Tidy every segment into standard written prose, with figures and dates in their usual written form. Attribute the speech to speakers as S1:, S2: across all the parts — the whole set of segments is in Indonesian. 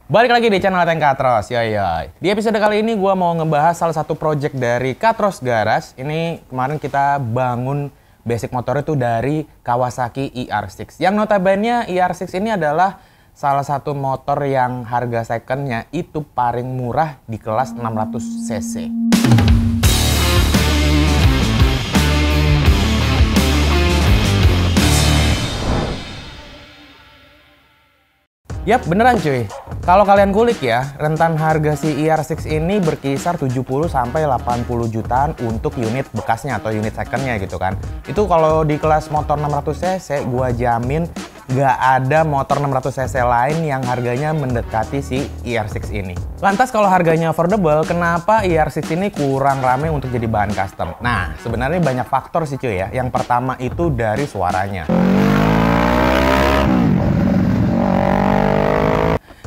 S1: Balik lagi di channel Katros, yoi. Di episode kali ini gue mau ngebahas salah satu project dari Katros Garage. Ini kemarin kita bangun basic motor itu dari Kawasaki ER6. Yang notabene ER6 ini adalah salah satu motor yang harga secondnya itu paling murah di kelas 600 cc. Yap, beneran cuy. Kalau kalian kulik ya, rentan harga si ER6 ini berkisar 70 sampai 80 jutaan untuk unit bekasnya atau unit secondnya gitu kan. Itu kalau di kelas motor 600 cc, gua jamin nggak ada motor 600 cc lain yang harganya mendekati si ER6 ini. Lantas kalau harganya affordable, kenapa ER6 ini kurang rame untuk jadi bahan custom? Nah, sebenarnya banyak faktor sih cuy ya. Yang pertama itu dari suaranya.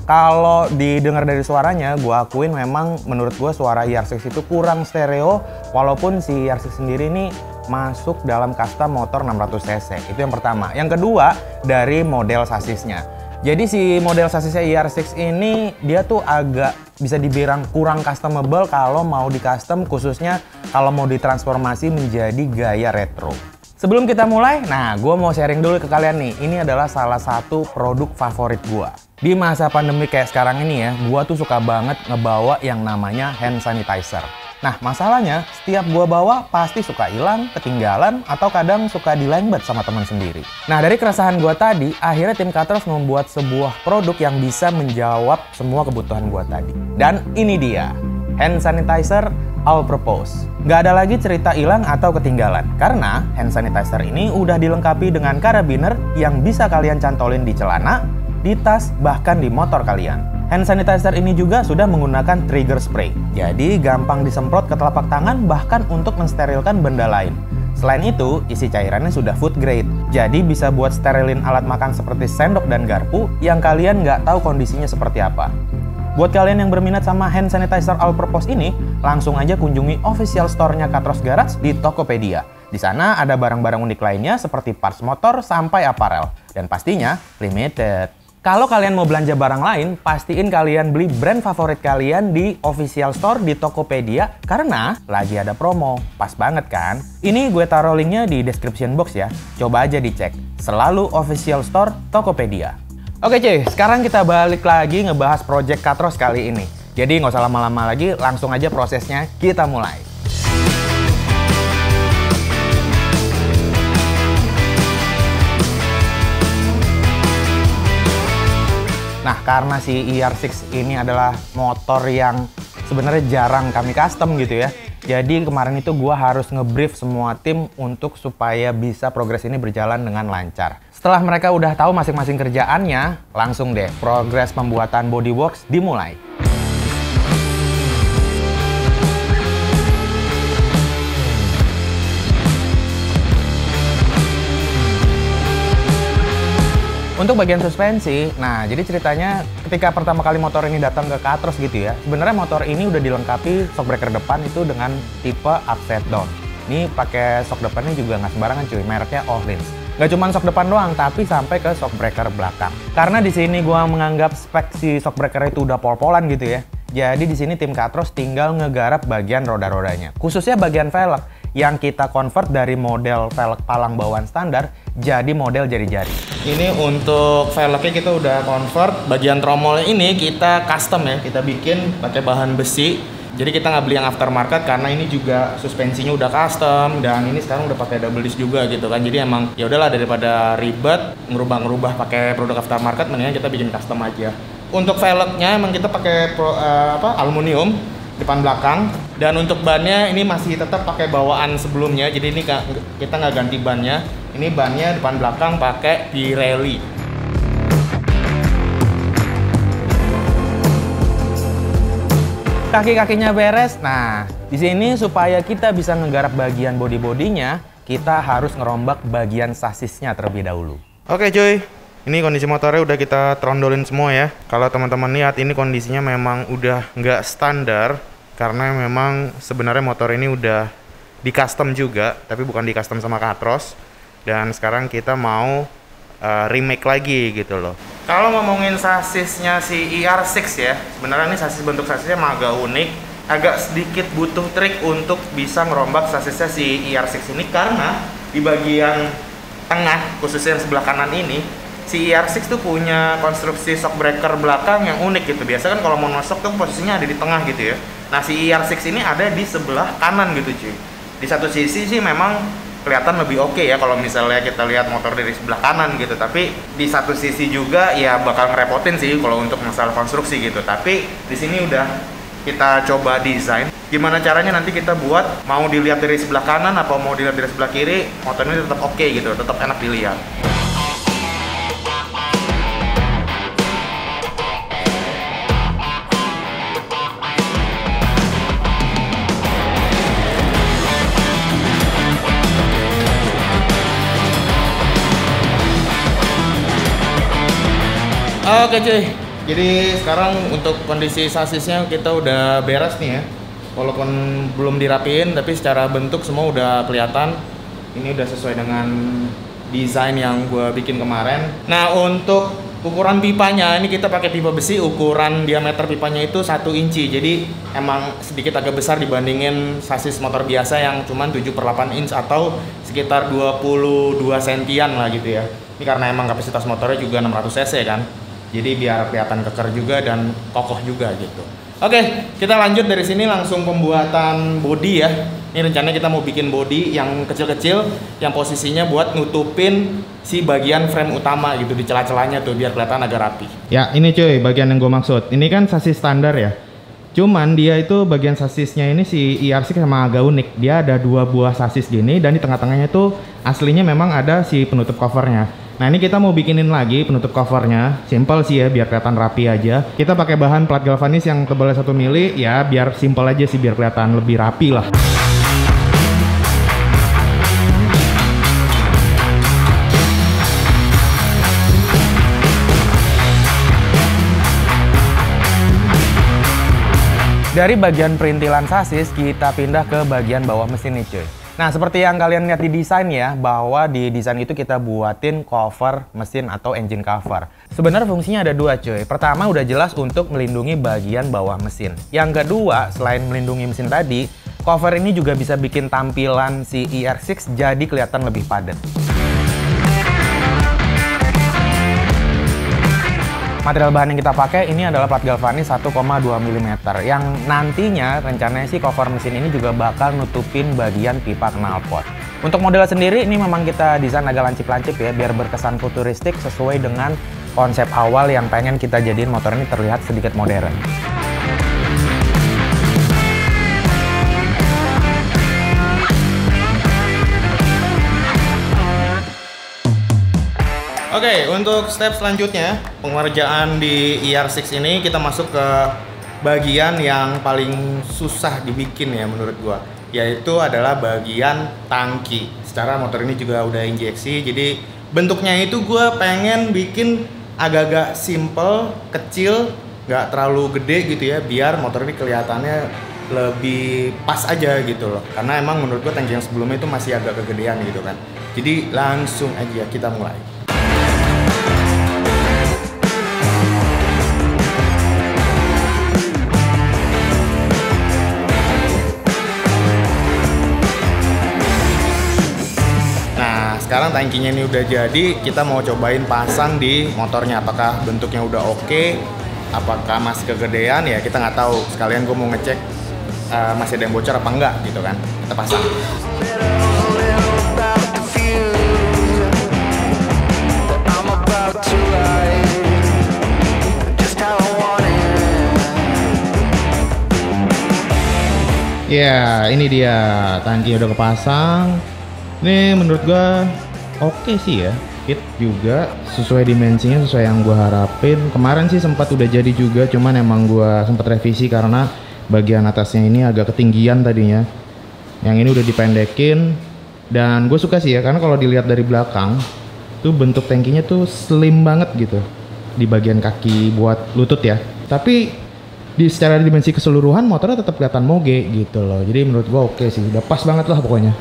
S1: Kalau didengar dari suaranya, gue akuin memang menurut gue suara ER6 itu kurang stereo, walaupun si ER6 sendiri ini masuk dalam kasta motor 600 cc. Itu yang pertama. Yang kedua, dari model sasisnya. Jadi si model sasisnya ER6 ini dia tuh agak bisa dibilang kurang customable kalau mau di custom, khususnya kalau mau ditransformasi menjadi gaya retro. Sebelum kita mulai, nah gue mau sharing dulu ke kalian nih. Ini adalah salah satu produk favorit gue. Di masa pandemi kayak sekarang ini ya, gue tuh suka banget ngebawa yang namanya hand sanitizer. Nah masalahnya, setiap gue bawa pasti suka hilang, ketinggalan, atau kadang suka dilembet sama teman sendiri. Nah dari keresahan gue tadi, akhirnya tim Katros membuat sebuah produk yang bisa menjawab semua kebutuhan gue tadi. Dan ini dia, hand sanitizer all purpose. Nggak ada lagi cerita hilang atau ketinggalan, karena hand sanitizer ini udah dilengkapi dengan karabiner yang bisa kalian cantolin di celana, di tas, bahkan di motor kalian. Hand sanitizer ini juga sudah menggunakan trigger spray, jadi gampang disemprot ke telapak tangan bahkan untuk mensterilkan benda lain. Selain itu, isi cairannya sudah food grade, jadi bisa buat sterilin alat makan seperti sendok dan garpu yang kalian nggak tahu kondisinya seperti apa. Buat kalian yang berminat sama hand sanitizer all purpose ini, langsung aja kunjungi official store-nya Katros Garage di Tokopedia. Di sana ada barang-barang unik lainnya seperti parts motor sampai apparel. Dan pastinya limited. Kalau kalian mau belanja barang lain, pastiin kalian beli brand favorit kalian di official store di Tokopedia karena lagi ada promo. Pas banget kan? Ini gue taruh linknya di description box ya. Coba aja dicek. Selalu official store Tokopedia. Oke cuy, sekarang kita balik lagi ngebahas project Katros kali ini. Jadi nggak usah lama-lama lagi, langsung aja prosesnya kita mulai. Nah, karena si ER6 ini adalah motor yang sebenarnya jarang kami custom gitu ya. Jadi kemarin itu gua harus ngebrief semua tim untuk supaya bisa progres ini berjalan dengan lancar. Setelah mereka udah tahu masing-masing kerjaannya, langsung deh progres pembuatan bodyworks dimulai. Untuk bagian suspensi, nah jadi ceritanya ketika pertama kali motor ini datang ke Katros gitu ya, sebenarnya motor ini udah dilengkapi shock breaker depan itu dengan tipe upside down. Ini pakai shock depannya juga nggak sembarangan cuy, mereknya Atenx. Nggak cuma shock depan doang, tapi sampai ke shock breaker belakang. Karena di sini gua menganggap spek si shock breaker itu udah pol-polan gitu ya. Jadi di sini tim Katros tinggal ngegarap bagian roda-rodanya, khususnya bagian velg yang kita convert dari model velg palang bawaan standar jadi model jari-jari. Ini untuk velgnya kita udah convert, bagian tromolnya ini kita custom ya, kita bikin pakai bahan besi. Jadi kita nggak beli yang aftermarket karena ini juga suspensinya udah custom dan ini sekarang udah pakai double disc juga gitu kan. Jadi emang ya udahlah daripada ribet ngerubah pakai produk aftermarket, mendingan kita bikin custom aja. Untuk velgnya emang kita pakai aluminium depan belakang, dan untuk bannya ini masih tetap pakai bawaan sebelumnya, jadi ini kita nggak ganti bannya. Ini bannya depan belakang pakai Pirelli. Kaki-kakinya beres. Nah di sini supaya kita bisa ngegarap bagian body-bodinya, kita harus ngerombak bagian sasisnya terlebih dahulu. Oke cuy, ini kondisi motornya udah kita trondolin semua ya. Kalau teman-teman lihat ini kondisinya memang udah nggak standar, karena memang sebenarnya motor ini udah di custom juga, tapi bukan di custom sama Katros. Dan sekarang kita mau remake lagi gitu loh. Kalau ngomongin sasisnya si ER6 ya, sebenarnya ini bentuk sasisnya emang agak unik, agak sedikit butuh trik untuk bisa ngerombak sasisnya si ER6 ini, karena di bagian tengah, khususnya yang sebelah kanan ini, si ER6 tuh punya konstruksi shock breaker belakang yang unik gitu. Biasa kan kalau monoshock tuh posisinya ada di tengah gitu ya. Nah si ER6 ini ada di sebelah kanan gitu cuy. Di satu sisi sih memang kelihatan lebih oke ya kalau misalnya kita lihat motor dari sebelah kanan gitu, tapi di satu sisi juga ya bakal ngerepotin sih kalau untuk masalah konstruksi gitu. Tapi di sini udah kita coba desain gimana caranya nanti kita buat, mau dilihat dari sebelah kanan atau mau dilihat dari sebelah kiri, motor ini tetap oke gitu, tetap enak dilihat. Oke cuy, jadi sekarang untuk kondisi sasisnya kita udah beres nih ya. Walaupun belum dirapiin, tapi secara bentuk semua udah kelihatan. Ini udah sesuai dengan desain yang gue bikin kemarin. Nah untuk ukuran pipanya, ini kita pakai pipa besi, ukuran diameter pipanya itu 1 inci. Jadi emang sedikit agak besar dibandingin sasis motor biasa yang cuman 7/8 inch atau sekitar 22 sentian lah gitu ya. Ini karena emang kapasitas motornya juga 600 cc kan. Jadi biar kelihatan keker juga dan kokoh juga gitu. Oke, kita lanjut dari sini langsung pembuatan bodi ya. Ini rencananya kita mau bikin bodi yang kecil-kecil, yang posisinya buat nutupin si bagian frame utama gitu, di celah-celahnya tuh biar kelihatan agak rapi. Ya ini cuy, bagian yang gue maksud. Ini kan sasis standar ya. Cuman dia itu bagian sasisnya ini si ER6 sama agak unik. Dia ada 2 buah sasis gini, dan di tengah-tengahnya tuh aslinya memang ada si penutup covernya. Nah ini kita mau bikinin lagi penutup covernya, simple sih ya biar kelihatan rapi aja. Kita pakai bahan plat galvanis yang tebalnya 1 mili ya, biar simple aja sih, biar kelihatan lebih rapi lah. Dari bagian perintilan sasis kita pindah ke bagian bawah mesin nih cuy. Nah seperti yang kalian lihat di desain ya, bahwa di desain itu kita buatin cover mesin atau engine cover. Sebenarnya fungsinya ada 2 cuy. Pertama udah jelas untuk melindungi bagian bawah mesin. Yang kedua, selain melindungi mesin tadi, cover ini juga bisa bikin tampilan si ER6 jadi kelihatan lebih padat. Material bahan yang kita pakai ini adalah plat galvanis 1,2 mm yang nantinya rencananya sih cover mesin ini juga bakal nutupin bagian pipa knalpot. Untuk model sendiri ini memang kita desain agak lancip-lancip ya, biar berkesan futuristik sesuai dengan konsep awal yang pengen kita jadiin motor ini terlihat sedikit modern. Oke, untuk step selanjutnya, pengerjaan di ER6 ini kita masuk ke bagian yang paling susah dibikin ya menurut gua, yaitu adalah bagian tangki. Secara motor ini juga udah injeksi, jadi bentuknya itu gua pengen bikin agak-agak simple, kecil, nggak terlalu gede gitu ya, biar motor ini kelihatannya lebih pas aja gitu loh. Karena emang menurut gua tangki yang sebelumnya itu masih agak kegedean gitu kan. Jadi langsung aja kita mulai. Sekarang tangkinya ini udah jadi, kita mau cobain pasang di motornya. Apakah bentuknya udah oke, apakah masih kegedean ya kita nggak tahu. Sekalian gue mau ngecek masih ada yang bocor apa enggak gitu kan. Kita pasang. Ya, ini dia tangki udah kepasang. Ini menurut gua oke sih ya, fit juga sesuai dimensinya, sesuai yang gua harapin. Kemarin sih sempat udah jadi juga, cuman emang gua sempat revisi karena bagian atasnya ini agak ketinggian tadinya. Yang ini udah dipendekin, dan gue suka sih ya karena kalau dilihat dari belakang tuh bentuk tangkinya tuh slim banget gitu di bagian kaki buat lutut ya. Tapi secara dimensi keseluruhan motornya tetap kelihatan moge gitu loh. Jadi menurut gua oke sih, udah pas banget lah pokoknya.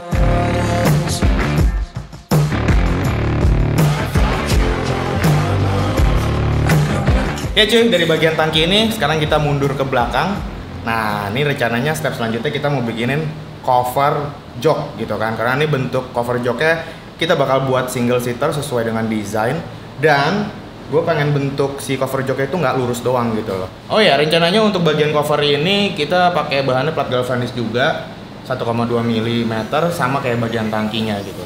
S1: Oke cuy, dari bagian tangki ini sekarang kita mundur ke belakang. Nah, ini rencananya step selanjutnya kita mau bikinin cover jok gitu kan. Karena ini bentuk cover joknya kita bakal buat single seater sesuai dengan desain. Dan gue pengen bentuk si cover joknya itu nggak lurus doang gitu loh. Oh ya, rencananya untuk bagian cover ini kita pakai bahannya plat galvanis juga 1,2 mm sama kayak bagian tangkinya gitu.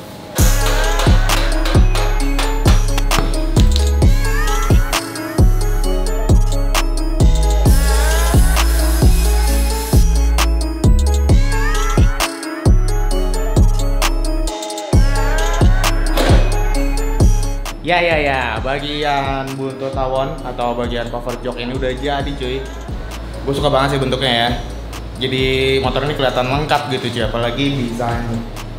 S1: Ya, bagian buntut tawon atau bagian cover jok ini udah jadi cuy. Gue suka banget sih bentuknya ya. Jadi motor ini kelihatan lengkap gitu cuy, apalagi desain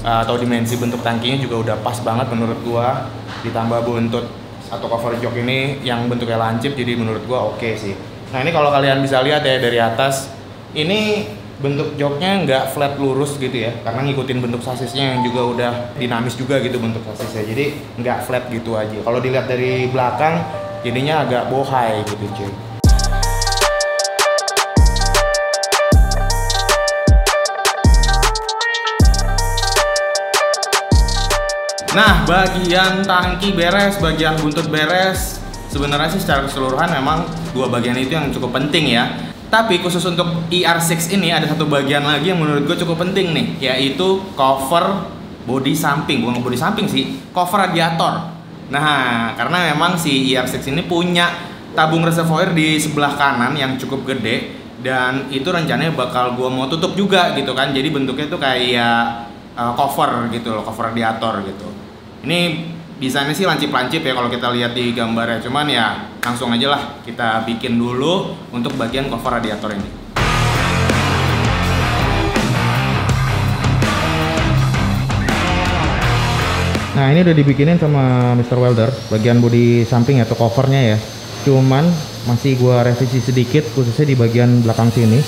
S1: atau dimensi bentuk tangkinya juga udah pas banget menurut gua. Ditambah buntut atau cover jok ini yang bentuknya lancip, jadi menurut gua oke sih. Nah ini kalau kalian bisa lihat ya dari atas, ini bentuk joknya nggak flat lurus gitu ya, karena ngikutin bentuk sasisnya yang juga udah dinamis juga gitu bentuk sasisnya, jadi nggak flat gitu aja. Kalau dilihat dari belakang jadinya agak bohai gitu cuy. Nah, bagian tangki beres, bagian buntut beres. Sebenarnya sih secara keseluruhan memang dua bagian itu yang cukup penting ya. Tapi khusus untuk ER6 ini ada satu bagian lagi yang menurut gue cukup penting nih, yaitu cover bodi samping. Bukan bodi samping sih, cover radiator. Nah, karena memang si ER6 ini punya tabung reservoir di sebelah kanan yang cukup gede, dan itu rencananya bakal gue mau tutup juga gitu kan. Jadi bentuknya tuh kayak cover gitu loh, cover radiator gitu. Ini desainnya sih lancip-lancip ya kalau kita lihat di gambarnya, cuman ya langsung aja lah kita bikin dulu untuk bagian cover radiator ini.
S2: Nah ini udah dibikinin sama Mr. Welder bagian bodi samping atau covernya ya, cuman masih gua revisi sedikit khususnya di bagian belakang sini,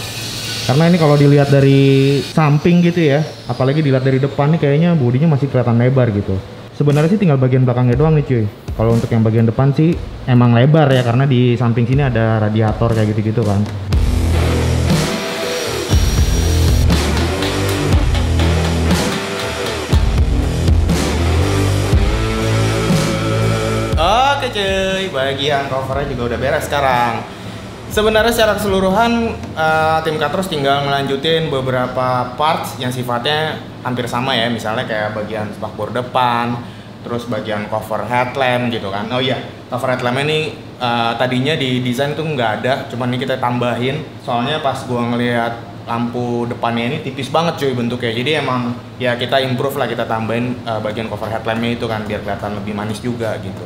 S2: karena ini kalau dilihat dari samping gitu ya, apalagi dilihat dari depan nih kayaknya bodinya masih kelihatan lebar gitu. Sebenarnya sih tinggal bagian belakangnya doang nih cuy. Kalau untuk yang bagian depan sih emang lebar ya, karena di samping sini ada radiator kayak gitu-gitu kan.
S1: Oke cuy, bagian covernya juga udah beres sekarang. Sebenarnya secara keseluruhan tim Katros tinggal ngelanjutin beberapa parts yang sifatnya hampir sama ya, misalnya kayak bagian spakbor depan, terus bagian cover headlamp gitu kan. Oh iya, cover headlamp ini tadinya di desain tuh nggak ada, cuman ini kita tambahin. Soalnya pas gua ngelihat lampu depannya ini tipis banget cuy bentuknya, jadi emang ya kita improve lah, kita tambahin bagian cover headlampnya itu kan biar kelihatan lebih manis juga gitu.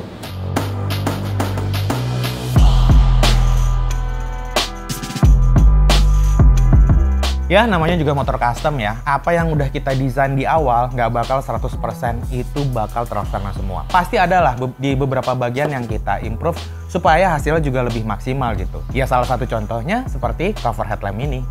S2: Ya namanya juga motor custom ya, apa yang udah kita desain di awal nggak bakal 100% itu bakal terlaksana semua. Pasti adalah di beberapa bagian yang kita improve supaya hasilnya juga lebih maksimal gitu. Ya salah satu contohnya seperti cover headlamp ini.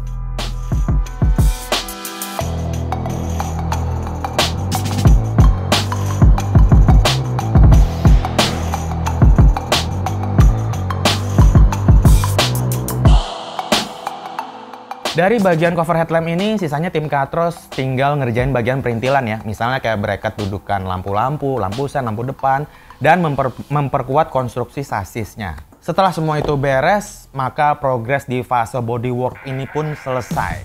S2: Dari bagian cover headlamp ini, sisanya tim Katros tinggal ngerjain bagian perintilan ya. Misalnya kayak bracket dudukan lampu-lampu, lampu sen, lampu depan, dan memperkuat konstruksi sasisnya. Setelah semua itu beres, maka progres di fase bodywork ini pun selesai.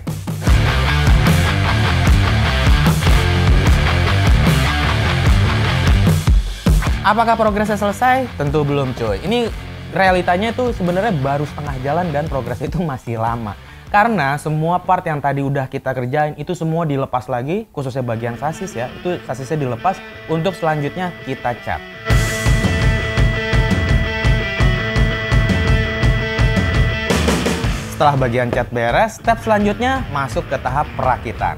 S2: Apakah progresnya selesai? Tentu belum cuy. Ini realitanya tuh sebenarnya baru setengah jalan dan progresnya itu masih lama. Karena semua part yang tadi udah kita kerjain itu semua dilepas lagi, khususnya bagian sasis ya, itu sasisnya dilepas untuk selanjutnya kita cat. Setelah bagian cat beres, step selanjutnya masuk ke tahap perakitan.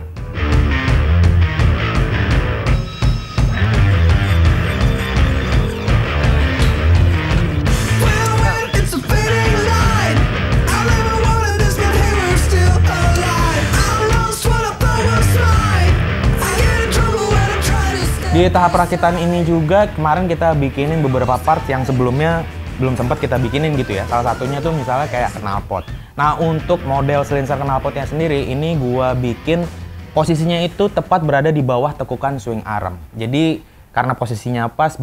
S2: Di tahap perakitan ini juga kemarin kita bikinin beberapa part yang sebelumnya
S1: belum sempat kita bikinin gitu ya. Salah satunya tuh misalnya kayak knalpot. Nah, untuk model silencer knalpotnya sendiri, ini gua bikin posisinya itu tepat berada di bawah tekukan swing arm. Jadi karena posisinya pas,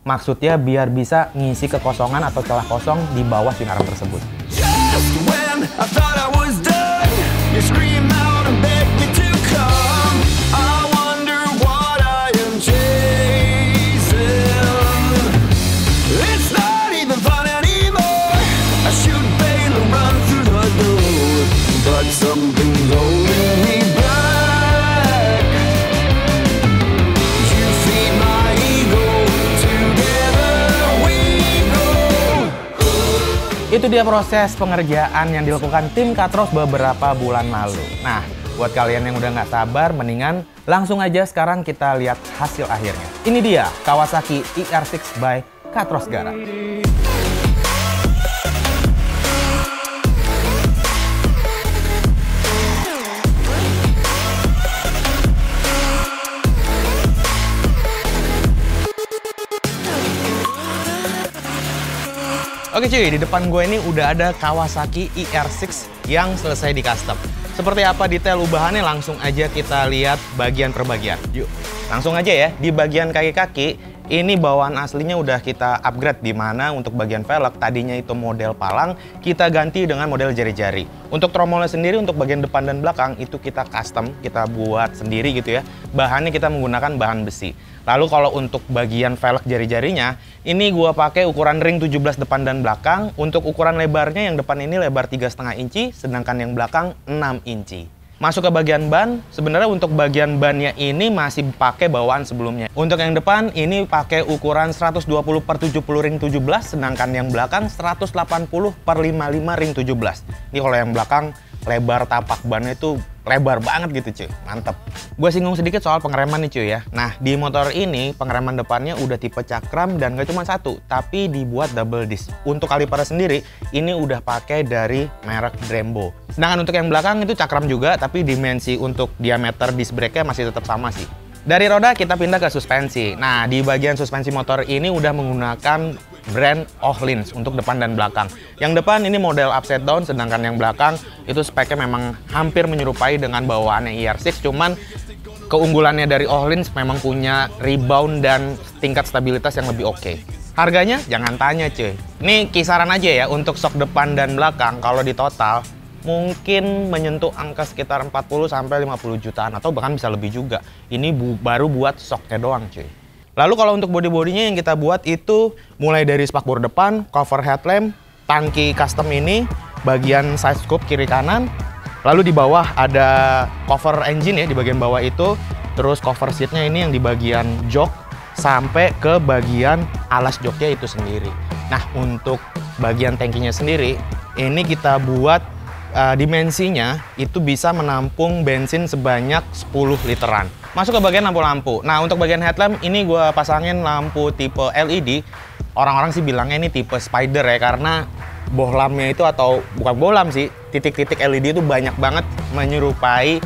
S1: maksudnya biar bisa ngisi kekosongan atau celah kosong di bawah swing arm tersebut. Itu dia proses pengerjaan yang dilakukan tim Katros beberapa bulan lalu. Nah, buat kalian yang udah nggak sabar, mendingan langsung aja sekarang kita lihat hasil akhirnya. Ini dia Kawasaki ER6 by Katros Garage. Oke cuy, di depan gue ini udah ada Kawasaki ER6 yang selesai di custom. Seperti apa detail ubahannya, langsung aja kita lihat bagian per bagian. Yuk, langsung aja ya. Di bagian kaki-kaki, ini bawaan aslinya udah kita upgrade, di mana untuk bagian velg tadinya itu model palang, kita ganti dengan model jari-jari. Untuk tromolnya sendiri, untuk bagian depan dan belakang itu kita custom, kita buat sendiri gitu ya. Bahannya kita menggunakan bahan besi. Lalu kalau untuk bagian velg jari-jarinya, ini gua pakai ukuran ring 17 depan dan belakang. Untuk ukuran lebarnya, yang depan ini lebar 3,5 inci, sedangkan yang belakang 6 inci. Masuk ke bagian ban, sebenarnya untuk bagian bannya ini masih pakai bawaan sebelumnya. Untuk yang depan ini pakai ukuran 120/70 ring 17, sedangkan yang belakang 180/55 ring 17. Ini kalau yang belakang lebar tapak bannya itu lebar banget gitu cuy, mantep. Gue singgung sedikit soal pengereman nih cuy ya. Nah, di motor ini pengereman depannya udah tipe cakram dan gak cuma satu, tapi dibuat double disc. Untuk kaliper sendiri, ini udah pakai dari merek Brembo. Sedangkan untuk yang belakang itu cakram juga, tapi dimensi untuk diameter disc brake-nya masih tetap sama sih. Dari roda kita pindah ke suspensi. Nah, di bagian suspensi motor ini udah menggunakan brand Ohlins untuk depan dan belakang. Yang depan ini model upside down, sedangkan yang belakang itu speknya memang hampir menyerupai dengan bawaannya ER6, cuman keunggulannya dari Ohlins memang punya rebound dan tingkat stabilitas yang lebih oke. Harganya jangan tanya cuy. Ini kisaran aja ya untuk sok depan dan belakang, kalau di total mungkin menyentuh angka sekitar 40-50 jutaan atau bahkan bisa lebih juga. Ini baru buat soknya doang cuy. Lalu kalau untuk body-bodinya yang kita buat itu mulai dari spakbor depan, cover headlamp, tangki custom ini, bagian side scoop kiri kanan, lalu di bawah ada cover engine ya di bagian bawah itu, terus cover seatnya ini yang di bagian jok sampai ke bagian alas joknya itu sendiri. Nah, untuk bagian tangkinya sendiri ini kita buat dimensinya itu bisa menampung bensin sebanyak 10 literan. Masuk ke bagian lampu-lampu. Nah, untuk bagian headlamp ini gue pasangin lampu tipe LED. Orang-orang sih bilangnya ini tipe spider ya, karena bohlamnya itu, atau bukan bohlam sih, titik-titik LED itu banyak banget menyerupai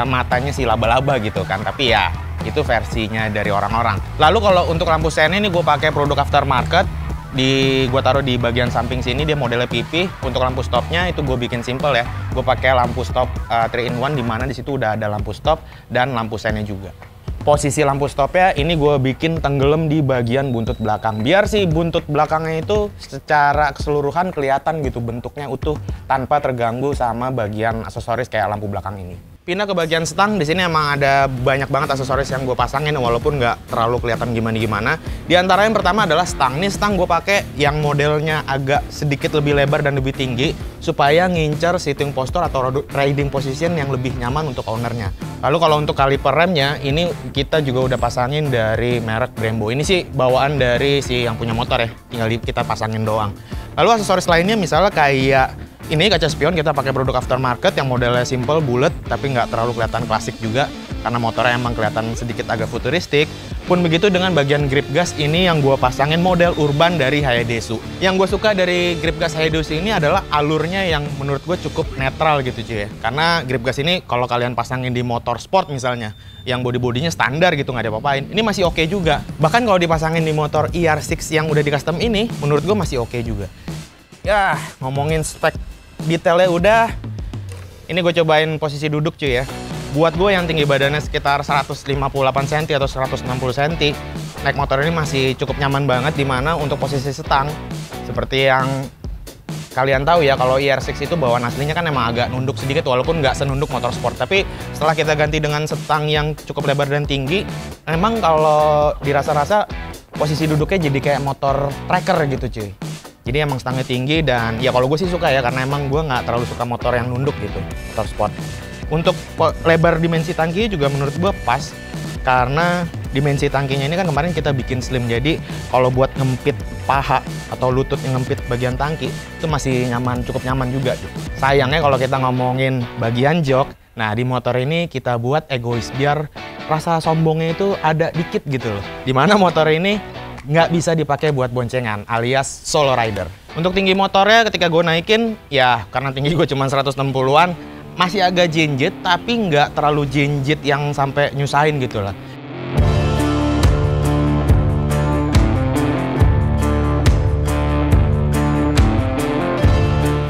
S1: matanya si laba-laba gitu kan. Tapi ya, itu versinya dari orang-orang. Lalu kalau untuk lampu sen ini gue pakai produk aftermarket. Gue taruh di bagian samping sini, dia modelnya pipih. Untuk lampu stopnya itu gue bikin simple ya. Gue pakai lampu stop 3-in-1, dimana di situ udah ada lampu stop dan lampu sennya juga. Posisi lampu stopnya ini gue bikin tenggelam di bagian buntut belakang, biar si buntut belakangnya itu secara keseluruhan kelihatan gitu bentuknya utuh tanpa terganggu sama bagian aksesoris kayak lampu belakang ini. Pindah ke bagian stang, di sini emang ada banyak banget aksesoris yang gue pasangin walaupun nggak terlalu kelihatan gimana-gimana. Di antara yang pertama adalah stang. Nih stang gue pakai yang modelnya agak sedikit lebih lebar dan lebih tinggi supaya ngincer sitting posture atau riding position yang lebih nyaman untuk ownernya. Lalu kalau untuk kaliper remnya, ini kita juga udah pasangin dari merek Brembo. Ini sih bawaan dari si yang punya motor ya, tinggal kita pasangin doang. Lalu aksesoris lainnya misalnya kayak ini kaca spion, kita pakai produk aftermarket yang modelnya simple, bulat, tapi nggak terlalu kelihatan klasik juga. karena motornya emang kelihatan sedikit agak futuristik. Pun begitu dengan bagian grip gas ini yang gue pasangin model urban dari Hayadesu. Yang gue suka dari grip gas Hayadesu ini adalah alurnya yang menurut gue cukup netral gitu cuy ya. Karena grip gas ini kalau kalian pasangin di motor sport misalnya, yang body-bodinya standar gitu nggak ada apa-apain, ini masih oke juga. Bahkan kalau dipasangin di motor ER6 yang udah di custom ini, menurut gue masih oke juga. Ya, ngomongin spek detailnya udah. Ini gue cobain posisi duduk cuy ya. Buat gue yang tinggi badannya sekitar 158 cm atau 160 cm, naik motor ini masih cukup nyaman banget, dimana untuk posisi setang, seperti yang kalian tahu ya, kalau ER6 itu bawaan aslinya kan emang agak nunduk sedikit, walaupun nggak senunduk motor sport. Tapi setelah kita ganti dengan setang yang cukup lebar dan tinggi, emang kalau dirasa-rasa posisi duduknya jadi kayak motor tracker gitu cuy. Jadi emang stangnya tinggi, dan ya kalau gue sih suka ya, karena emang gue nggak terlalu suka motor yang nunduk gitu, motor sport. Untuk lebar dimensi tangki juga menurut gue pas, karena dimensi tangkinya ini kan kemarin kita bikin slim, jadi kalau buat ngempit paha atau lutut yang ngempit bagian tangki itu masih nyaman, cukup nyaman juga gitu. Sayangnya kalau kita ngomongin bagian jok, nah di motor ini kita buat egois biar rasa sombongnya itu ada dikit gitu loh. Dimana motor ini nggak bisa dipakai buat boncengan alias solo rider. Untuk tinggi motornya ketika gue naikin, ya karena tinggi gue cuma 160-an, masih agak jinjit, tapi nggak terlalu jinjit yang sampai nyusahin gitu lah.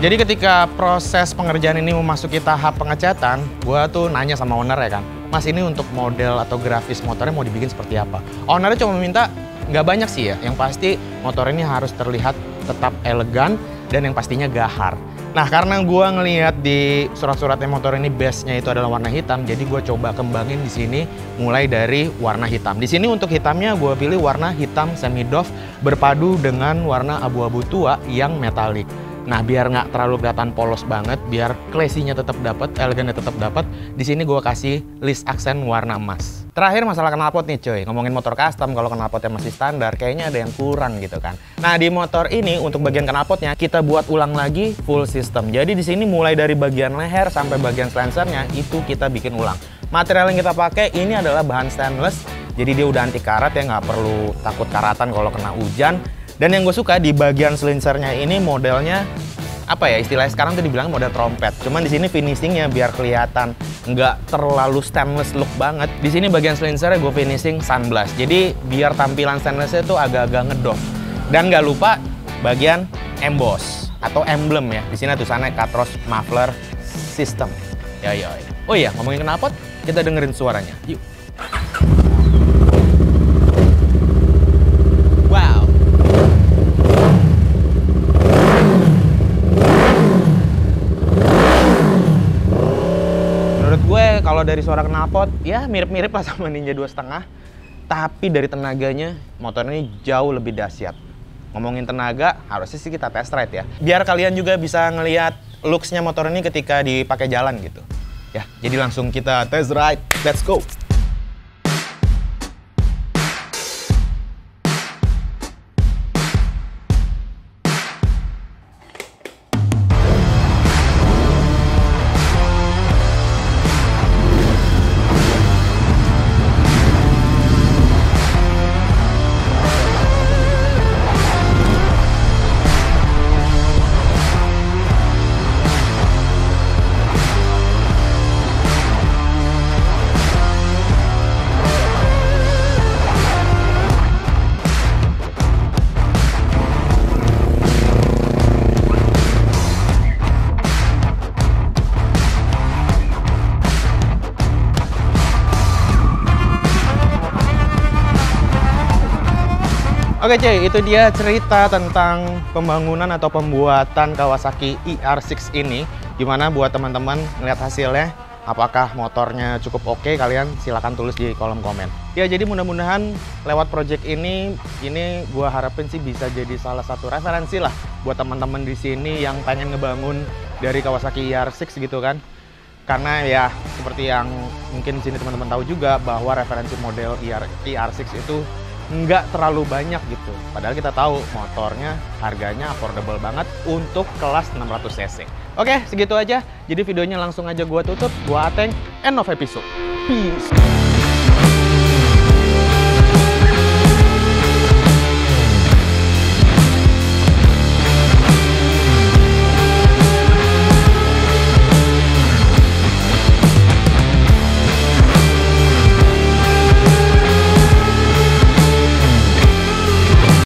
S1: Jadi ketika proses pengerjaan ini memasuki tahap pengecatan, gue tuh nanya sama owner ya kan, Mas ini untuk model atau grafis motornya mau dibikin seperti apa? Ownernya cuma minta nggak banyak sih ya, yang pasti motor ini harus terlihat tetap elegan dan yang pastinya gahar. Nah, karena gue ngelihat di surat-suratnya motor ini base-nya itu adalah warna hitam, jadi gue coba kembangin di sini mulai dari warna hitam. Di sini untuk hitamnya gue pilih warna hitam semi doff berpadu dengan warna abu-abu tua yang metalik. Nah, biar nggak terlalu kelihatan polos banget, biar classy-nya tetap dapat, elegannya tetap dapat, di sini gue kasih list aksen warna emas. Terakhir masalah knalpot nih cuy, ngomongin motor custom, kalau knalpotnya masih standar, kayaknya ada yang kurang gitu kan. Nah, di motor ini untuk bagian knalpotnya kita buat ulang lagi full system. Jadi di sini mulai dari bagian leher sampai bagian silencernya itu kita bikin ulang. Material yang kita pakai ini adalah bahan stainless, jadi dia udah anti karat ya, nggak perlu takut karatan kalau kena hujan. Dan yang gue suka di bagian silencernya ini modelnya apa ya, istilahnya sekarang tuh dibilang model trompet. Cuman di sini finishingnya biar kelihatan nggak terlalu stainless look banget. Di sini bagian silencernya gue finishing sunblast. Jadi biar tampilan stainlessnya tuh agak-agak ngedoff. Dan nggak lupa bagian emboss atau emblem ya. Di sini tulisannya Katros muffler system. Ya. Oh iya, ngomongin knalpot, kita dengerin suaranya. Yuk. Kalau dari suara knalpot, ya mirip-mirip lah sama Ninja 2.5. Tapi dari tenaganya, motor ini jauh lebih dahsyat. Ngomongin tenaga, harusnya sih kita test ride ya. Biar kalian juga bisa ngelihat looks-nya motor ini ketika dipakai jalan gitu. Ya, jadi langsung kita test ride. Let's go! Oke cuy, itu dia cerita tentang pembangunan atau pembuatan Kawasaki ER6 ini. Gimana buat teman-teman ngeliat hasilnya? Apakah motornya cukup oke? Kalian silahkan tulis di kolom komen. Ya, jadi mudah-mudahan lewat project ini gua harapin sih bisa jadi salah satu referensi lah buat teman-teman di sini yang pengen ngebangun dari Kawasaki ER6 gitu kan. Karena ya seperti yang mungkin di sini teman-teman tahu juga bahwa referensi model ER6 itu nggak terlalu banyak gitu. Padahal kita tahu motornya harganya affordable banget untuk kelas 600 cc. Oke, segitu aja. Jadi videonya langsung aja gua tutup. Gua Atenx, end of episode. Peace.